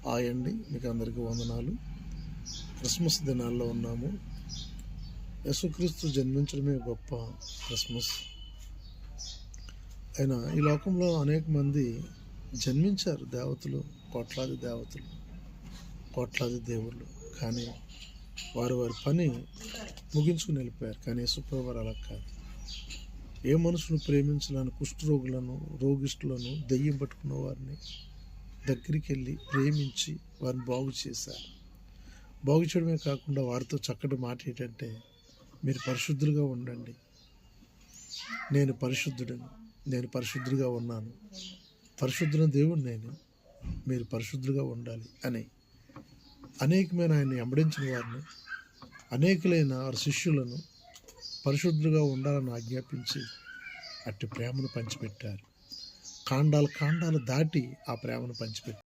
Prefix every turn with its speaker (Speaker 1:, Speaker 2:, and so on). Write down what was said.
Speaker 1: Hi అండి, మీకు అందరికీ వందనాలు. క్రిస్మస్ దినాల్లో ఉన్నాము. యేసుక్రీస్తు జన్మించడమే గొప్ప క్రిస్మస్. అయినా ఈ లోకంలో అనేక మంది జన్మించారు, దేవతలు, కోట్లాది దేవతలు, కోట్లాది దేవుళ్ళు. కానీ వారి పని ముగించుకుని వెళ్ళిపోయారు. కానీ యేసుప్రభువు వారు అలా కాదు. ఏ మనుషులను ప్రేమించాలని కుష్ఠరోగులను, రోగిష్ఠులను, దెయ్యం పట్టుకున్న వారిని దగ్గరికి వెళ్ళి ప్రేమించి వారిని బాగు చేశారు. బాగు చేయడమే కాకుండా వారితో చక్కటి మాట ఏంటంటే, మీరు పరిశుద్ధులుగా ఉండండి, నేను పరిశుద్ధుడను, నేను పరిశుద్ధులుగా ఉన్నాను, పరిశుద్ధుల దేవుడు నేను, మీరు పరిశుద్ధులుగా ఉండాలి అని అనేకమైన ఆయన్ని వెంబడించిన వారిని, అనేకులైన వారి శిష్యులను పరిశుద్ధులుగా ఉండాలని ఆజ్ఞాపించి అట్టి ప్రేమను పంచిపెట్టారు. కాండాలు దాటి ఆ ప్రేమను పంచిపెట్టారు.